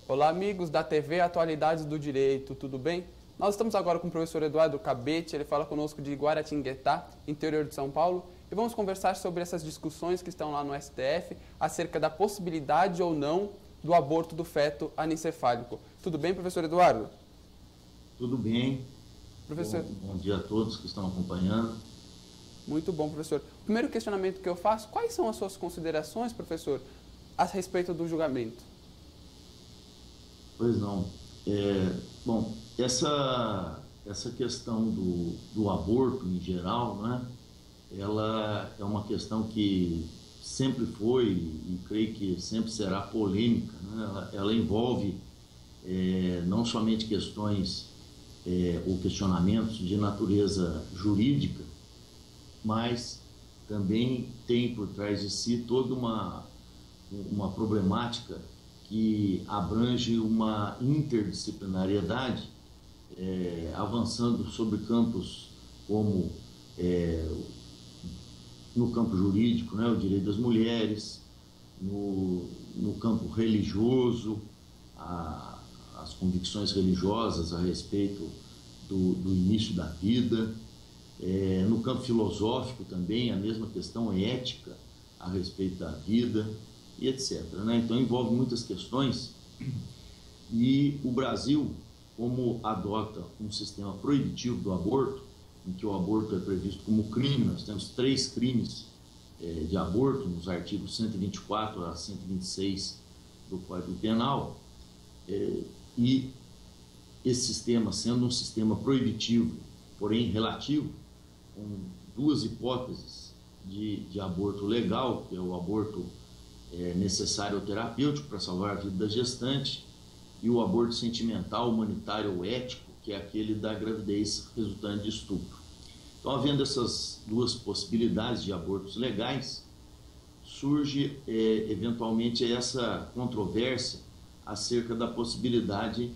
Olá, amigos da TV Atualidades do Direito, tudo bem? Nós estamos agora com o professor Eduardo Cabete, ele fala conosco de Guaratinguetá, interior de São Paulo, e vamos conversar sobre essas discussões que estão lá no STF acerca da possibilidade ou não do aborto do feto anencefálico. Tudo bem, professor Eduardo? Tudo bem. Professor... Bom dia a todos que estão acompanhando. Muito bom, professor. O primeiro questionamento que eu faço, quais são as suas considerações, professor, a respeito do julgamento? Pois não. Bom, essa questão do aborto em geral, né, ela é uma questão que sempre foi e creio que sempre será polêmica, né? Ela envolve não somente questões ou questionamentos de natureza jurídica, mas também tem por trás de si toda uma problemática que abrange uma interdisciplinariedade, avançando sobre campos como no campo jurídico, né, o direito das mulheres, no campo religioso, as convicções religiosas a respeito do início da vida, no campo filosófico também a mesma questão ética a respeito da vida e etc. Né? Então envolve muitas questões e o Brasil, como adota um sistema proibitivo do aborto, em que o aborto é previsto como crime, nós temos 3 crimes de aborto nos artigos 124 a 126 do Código Penal, e esse sistema sendo um sistema proibitivo, porém relativo, com 2 hipóteses de aborto legal, que é o aborto necessário ou terapêutico para salvar a vida da gestante, e o aborto sentimental, humanitário ou ético, que é aquele da gravidez resultante de estupro. Então, havendo essas 2 possibilidades de abortos legais, surge eventualmente essa controvérsia acerca da possibilidade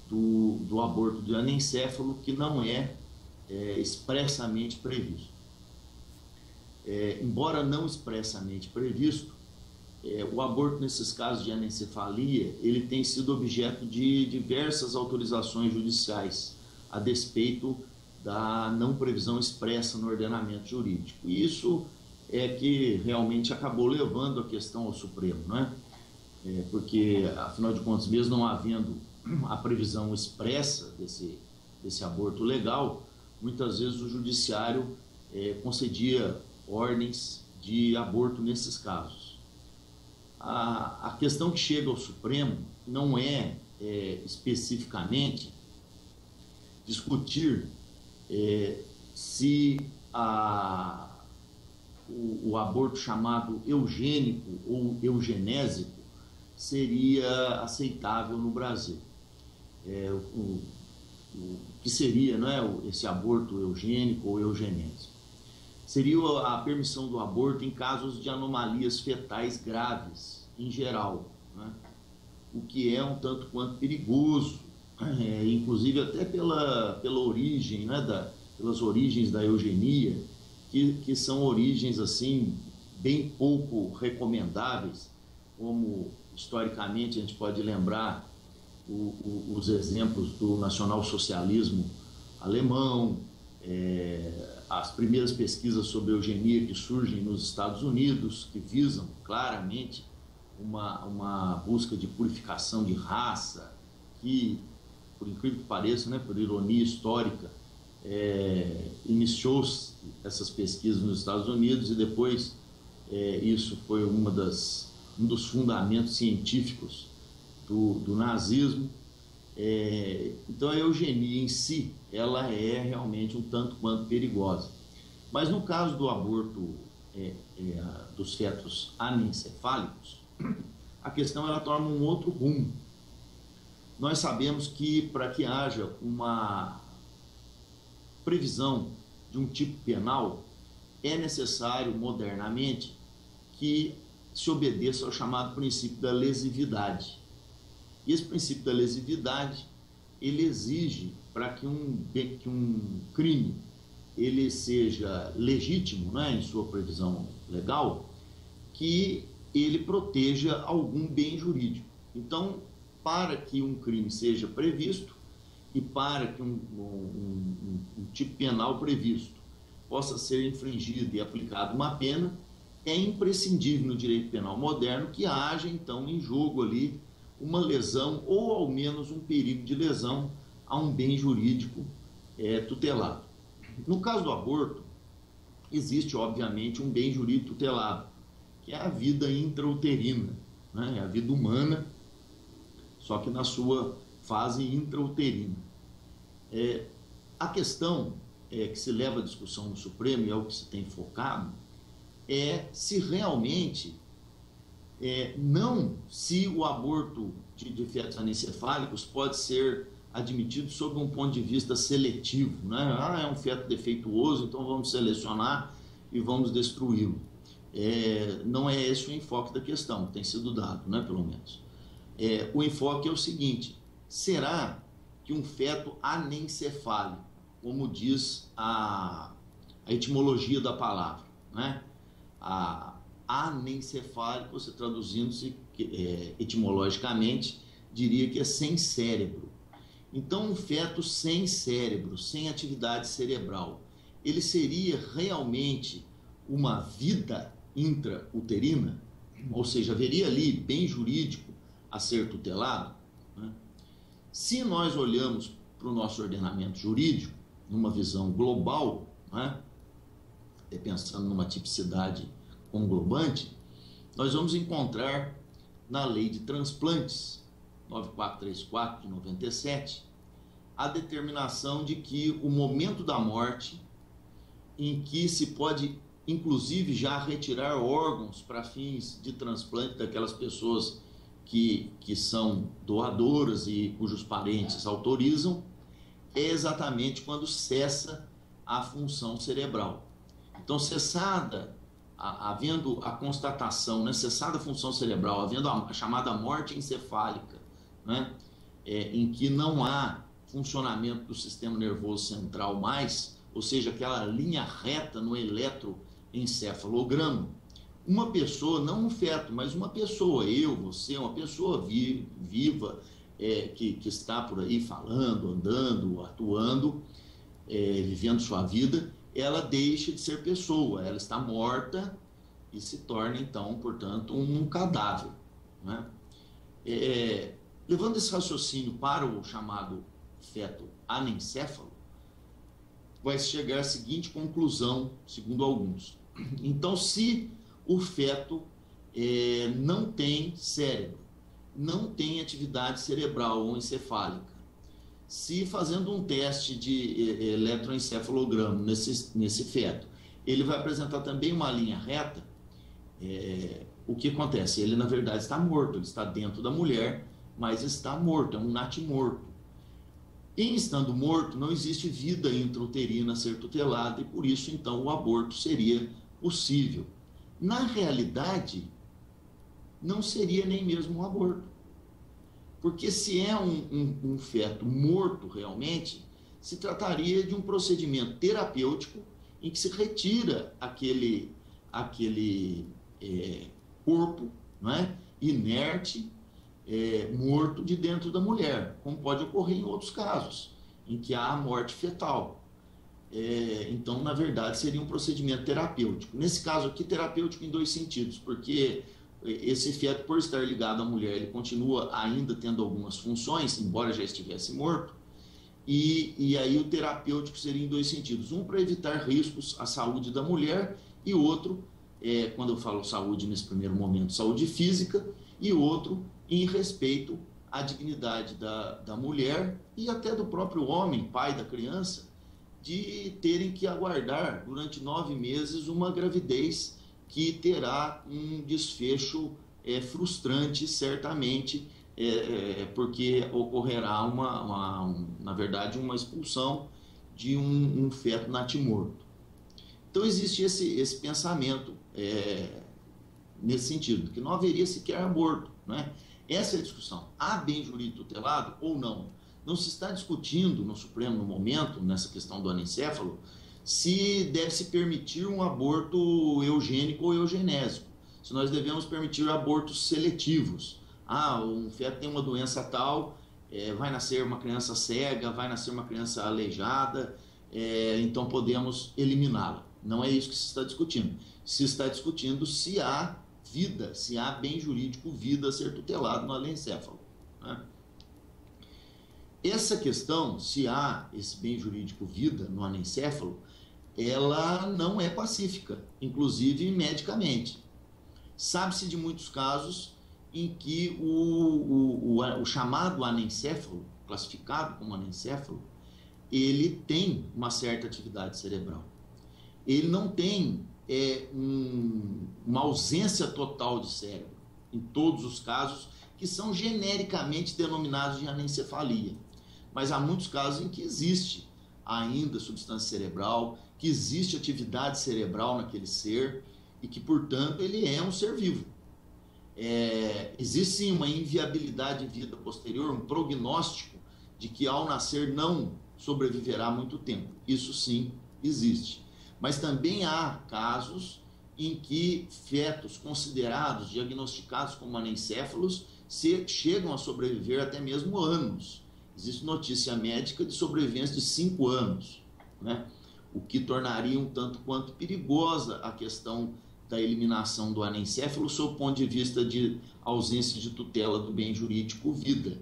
do aborto de anencéfalo, que não é expressamente previsto. Embora não expressamente previsto, o aborto nesses casos de anencefalia, ele tem sido objeto de diversas autorizações judiciais, a despeito da não previsão expressa no ordenamento jurídico. E isso é que realmente acabou levando a questão ao Supremo, não é? Porque, afinal de contas, mesmo não havendo a previsão expressa desse aborto legal, muitas vezes o judiciário concedia ordens de aborto nesses casos. A questão que chega ao Supremo não é especificamente discutir se o aborto chamado eugênico ou eugenésico seria aceitável no Brasil. O que seria, não é, esse aborto eugênico ou eugenésico? Seria a permissão do aborto em casos de anomalias fetais graves, em geral, né? O que é um tanto quanto perigoso, inclusive até pela origem, né, pelas origens da eugenia, que são origens assim bem pouco recomendáveis, como historicamente a gente pode lembrar os exemplos do nacionalsocialismo alemão, as primeiras pesquisas sobre eugenia que surgem nos Estados Unidos, que visam claramente uma busca de purificação de raça, que, por incrível que pareça, né, por ironia histórica, iniciou essas pesquisas nos Estados Unidos e depois isso foi um dos fundamentos científicos do nazismo. Então a eugenia em si, ela é realmente um tanto quanto perigosa. Mas no caso do aborto dos fetos anencefálicos, a questão ela toma um outro rumo. Nós sabemos que para que haja uma previsão de um tipo penal, é necessário modernamente que se obedeça ao chamado princípio da lesividade. E esse princípio da lesividade, ele exige, para que um crime ele seja legítimo, né, em sua previsão legal, que ele proteja algum bem jurídico. Então, para que um crime seja previsto e para que um tipo penal previsto possa ser infringido e aplicado uma pena, é imprescindível no direito penal moderno que haja, então, em jogo ali uma lesão ou, ao menos, um perigo de lesão a um bem jurídico tutelado. No caso do aborto, existe, obviamente, um bem jurídico tutelado, que é a vida intrauterina, né? É a vida humana, só que na sua fase intrauterina. A questão que se leva à discussão no Supremo, e é o que se tem focado, é se realmente, não se o aborto de fetos anencefálicos pode ser admitido sob um ponto de vista seletivo, né? É um feto defeituoso, então vamos selecionar e vamos destruí-lo. Não é esse o enfoque da questão, tem sido dado, né, pelo menos. O enfoque é o seguinte: será que um feto anencefálico, como diz a etimologia da palavra, né? Anencefálico, você traduzindo-se etimologicamente, diria que é sem cérebro. Então, um feto sem cérebro, sem atividade cerebral, ele seria realmente uma vida intrauterina? Ou seja, haveria ali bem jurídico a ser tutelado, né? Se nós olhamos para o nosso ordenamento jurídico, numa visão global, né, pensando numa tipicidade conglobante, nós vamos encontrar na Lei de Transplantes, 9434 de 97, a determinação de que o momento da morte, em que se pode, inclusive, já retirar órgãos para fins de transplante daquelas pessoas que são doadoras e cujos parentes autorizam, é exatamente quando cessa a função cerebral. Então, havendo a constatação, né, cessada a função cerebral, havendo a chamada morte encefálica, né, em que não há funcionamento do sistema nervoso central mais, ou seja, aquela linha reta no eletroencefalograma, uma pessoa, não um feto, mas uma pessoa, eu, você, uma pessoa viva, que está por aí falando, andando, atuando, vivendo sua vida, ela deixa de ser pessoa, ela está morta e se torna, então, portanto, um cadáver, né? Levando esse raciocínio para o chamado feto anencéfalo, vai chegar à seguinte conclusão, segundo alguns. Então, se o feto não tem cérebro, não tem atividade cerebral ou encefálica, se fazendo um teste de eletroencefalograma nesse feto, ele vai apresentar também uma linha reta, o que acontece? Ele, na verdade, está morto, ele está dentro da mulher, mas está morto, é um natimorto. Em estando morto, não existe vida intrauterina a ser tutelada e, por isso, então, o aborto seria possível. Na realidade, não seria nem mesmo um aborto. Porque se é um feto morto realmente, se trataria de um procedimento terapêutico em que se retira aquele corpo, não é, inerte, morto de dentro da mulher, como pode ocorrer em outros casos, em que há a morte fetal. Então, na verdade, seria um procedimento terapêutico. Nesse caso aqui, terapêutico em dois sentidos, porque esse feto, por estar ligado à mulher, ele continua ainda tendo algumas funções, embora já estivesse morto, e aí o terapêutico seria em dois sentidos. Um, para evitar riscos à saúde da mulher, e outro, quando eu falo saúde nesse primeiro momento, saúde física, e outro, em respeito à dignidade da mulher e até do próprio homem, pai da criança, de terem que aguardar durante 9 meses uma gravidez que terá um desfecho frustrante, certamente, porque ocorrerá na verdade, uma expulsão de um feto natimorto. Então, existe esse pensamento nesse sentido, que não haveria sequer aborto, né? Essa é a discussão. Há bem jurídico tutelado ou não? Não se está discutindo no Supremo, no momento, nessa questão do anencéfalo, se deve-se permitir um aborto eugênico ou eugenésico, se nós devemos permitir abortos seletivos, um feto tem uma doença tal, vai nascer uma criança cega, vai nascer uma criança aleijada, então podemos eliminá-la. Não é isso que se está discutindo. Se está discutindo se há vida, se há bem jurídico vida a ser tutelado no anencéfalo, né? Essa questão, se há esse bem jurídico vida no anencéfalo, ela não é pacífica, inclusive medicamente. Sabe-se de muitos casos em que o chamado anencéfalo, classificado como anencéfalo, ele tem uma certa atividade cerebral. Ele não tem uma ausência total de cérebro, em todos os casos que são genericamente denominados de anencefalia. Mas há muitos casos em que existe ainda substância cerebral, que existe atividade cerebral naquele ser e que, portanto, ele é um ser vivo. Existe sim uma inviabilidade de vida posterior, um prognóstico de que ao nascer não sobreviverá muito tempo. Isso sim existe. Mas também há casos em que fetos considerados, diagnosticados como anencéfalos, chegam a sobreviver até mesmo anos. Existe notícia médica de sobrevivência de 5 anos, né? O que tornaria um tanto quanto perigosa a questão da eliminação do anencéfalo sob o ponto de vista de ausência de tutela do bem jurídico vida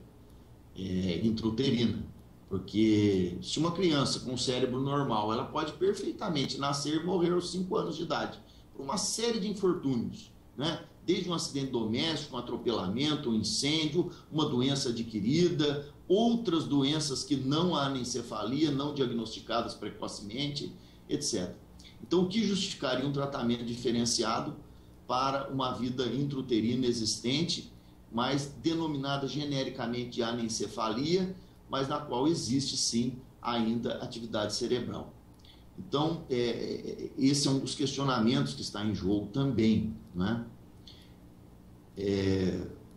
intrauterina. Porque se uma criança com cérebro normal, ela pode perfeitamente nascer e morrer aos 5 anos de idade, por uma série de infortúnios, né? Desde um acidente doméstico, um atropelamento, um incêndio, uma doença adquirida, outras doenças que não há anencefalia, não diagnosticadas precocemente, etc. Então, o que justificaria um tratamento diferenciado para uma vida intrauterina existente, mas denominada genericamente de anencefalia, mas na qual existe sim ainda atividade cerebral? Então, esse é um dos questionamentos que está em jogo também, né?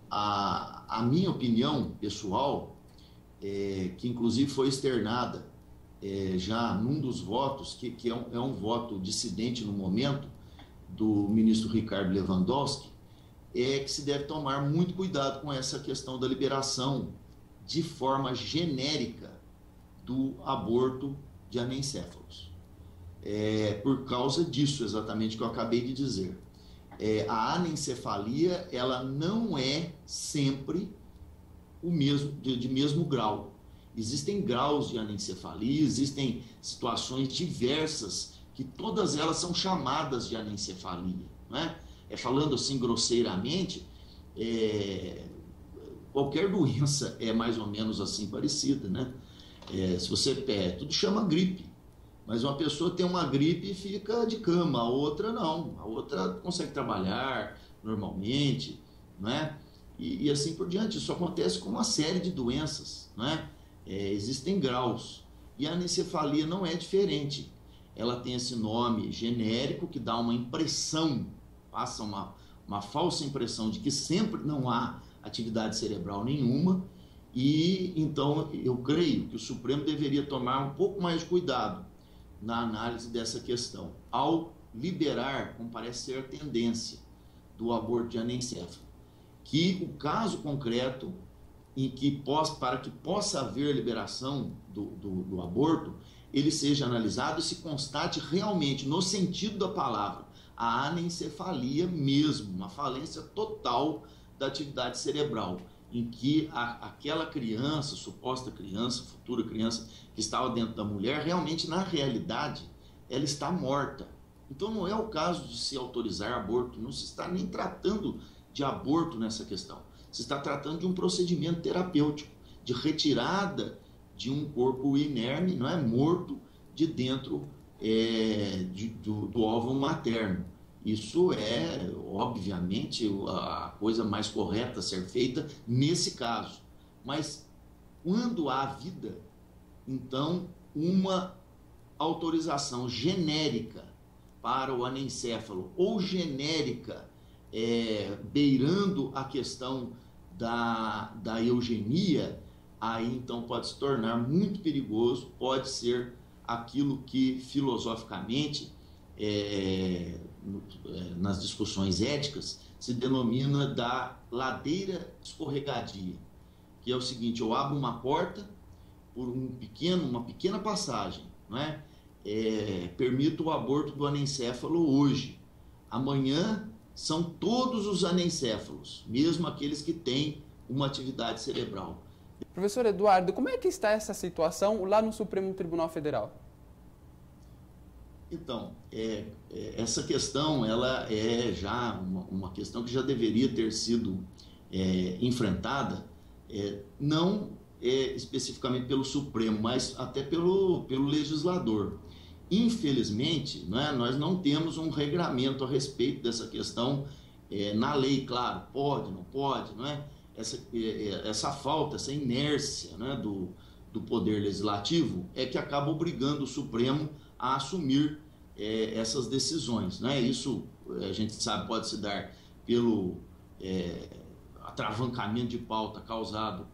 A minha opinião pessoal, que inclusive foi externada já num dos votos, que é um voto dissidente no momento, do ministro Ricardo Lewandowski, é que se deve tomar muito cuidado com essa questão da liberação de forma genérica do aborto de anencéfalos. Por causa disso exatamente que eu acabei de dizer. A anencefalia, ela não é sempre de mesmo grau. Existem graus de anencefalia, existem situações diversas que todas elas são chamadas de anencefalia, né? Falando assim grosseiramente, qualquer doença é mais ou menos assim parecida, né? Se você tudo chama gripe, mas uma pessoa tem uma gripe e fica de cama, a outra não, a outra consegue trabalhar normalmente, né? E assim por diante. Isso acontece com uma série de doenças, né? Existem graus, e a anencefalia não é diferente. Ela tem esse nome genérico que dá uma impressão, passa uma falsa impressão de que sempre não há atividade cerebral nenhuma, e então eu creio que o Supremo deveria tomar um pouco mais de cuidado na análise dessa questão, ao liberar, como parece ser a tendência, do aborto de anencéfalo, que o caso concreto em que para que possa haver liberação do aborto, ele seja analisado e se constate realmente, no sentido da palavra, a anencefalia mesmo, uma falência total da atividade cerebral, em que aquela criança, suposta criança, futura criança que estava dentro da mulher, realmente, na realidade, ela está morta. Então não é o caso de se autorizar aborto, não se está nem tratando de aborto nessa questão. Se está tratando de um procedimento terapêutico, de retirada de um corpo inerme, não é, morto, de dentro do óvulo materno. Isso é, obviamente, a coisa mais correta a ser feita nesse caso. Mas, quando há vida, então, uma autorização genérica para o anencéfalo, ou genérica, beirando a questão da eugenia, aí então pode se tornar muito perigoso, pode ser aquilo que filosoficamente, nas discussões éticas, se denomina da ladeira escorregadia, que é o seguinte: eu abro uma porta por uma pequena passagem, não é? Permito o aborto do anencéfalo hoje. Amanhã são todos os anencéfalos, mesmo aqueles que têm uma atividade cerebral. Professor Eduardo, como é que está essa situação lá no Supremo Tribunal Federal? Então, essa questão ela é já uma questão que já deveria ter sido enfrentada, não especificamente pelo Supremo, mas até pelo legislador. Infelizmente, nós não temos um regramento a respeito dessa questão na lei, claro, pode, não pode, não é? Essa falta, essa inércia, né, do Poder Legislativo é que acaba obrigando o Supremo a assumir essas decisões, né? Isso a gente sabe pode se dar pelo atravancamento de pauta causado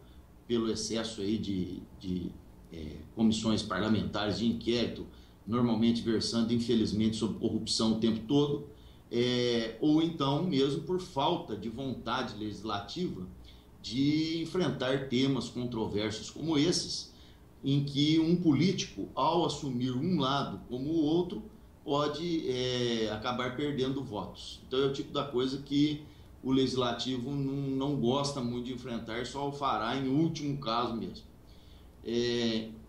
pelo excesso aí de comissões parlamentares de inquérito, normalmente versando, infelizmente, sobre corrupção o tempo todo, ou então mesmo por falta de vontade legislativa de enfrentar temas controversos como esses, em que um político, ao assumir um lado como o outro, pode acabar perdendo votos. Então é o tipo da coisa que o legislativo não gosta muito de enfrentar, só o fará em último caso mesmo.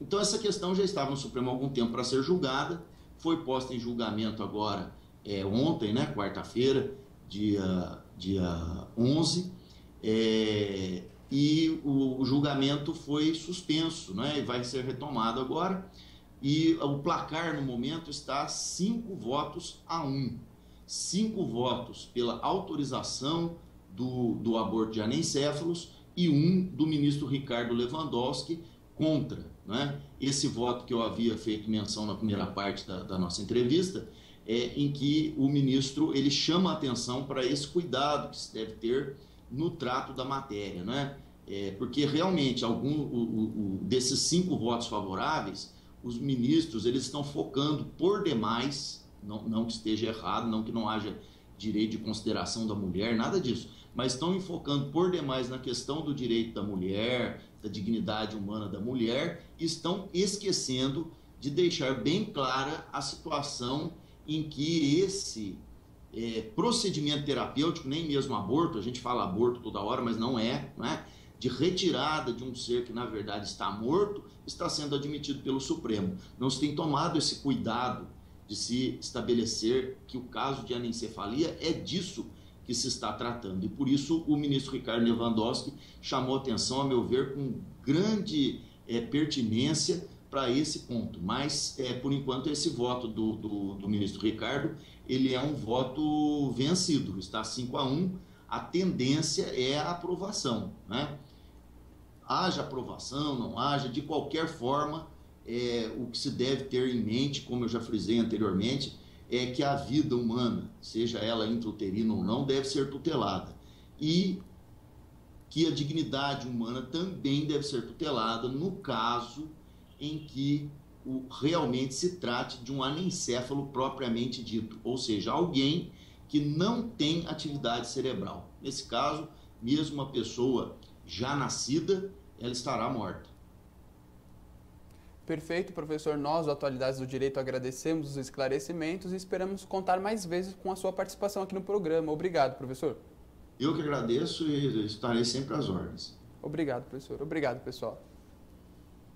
Então essa questão já estava no Supremo há algum tempo para ser julgada, foi posta em julgamento agora ontem, né, quarta-feira, dia 11, e o julgamento foi suspenso, né, e vai ser retomado agora, e o placar no momento está 5 votos a 1. 5 votos pela autorização do aborto de anencéfalos e 1 do ministro Ricardo Lewandowski contra, né? Esse voto que eu havia feito menção na primeira parte da nossa entrevista, em que o ministro ele chama a atenção para esse cuidado que se deve ter no trato da matéria, né? Porque realmente desses 5 votos favoráveis, os ministros eles estão focando por demais, não que esteja errado, não que não haja direito de consideração da mulher, nada disso, mas estão enfocando por demais na questão do direito da mulher, da dignidade humana da mulher, e estão esquecendo de deixar bem clara a situação em que esse procedimento terapêutico, nem mesmo aborto, a gente fala aborto toda hora, mas não é, de retirada de um ser que na verdade está morto, está sendo admitido pelo Supremo. Não se tem tomado esse cuidado de se estabelecer que o caso de anencefalia é disso que se está tratando. E por isso o ministro Ricardo Lewandowski chamou atenção, a meu ver, com grande pertinência para esse ponto. Mas, por enquanto, esse voto do ministro Ricardo, ele é um voto vencido, está 5-1, a tendência é a aprovação, né? Haja aprovação, não haja, de qualquer forma, o que se deve ter em mente, como eu já frisei anteriormente, é que a vida humana, seja ela intrauterina ou não, deve ser tutelada. E que a dignidade humana também deve ser tutelada no caso em que realmente se trate de um anencéfalo propriamente dito, ou seja, alguém que não tem atividade cerebral. Nesse caso, mesmo uma pessoa já nascida, ela estará morta. Perfeito, professor. Nós, do Atualidades do Direito, agradecemos os esclarecimentos e esperamos contar mais vezes com a sua participação aqui no programa. Obrigado, professor. Eu que agradeço e estarei sempre às ordens. Obrigado, professor. Obrigado, pessoal.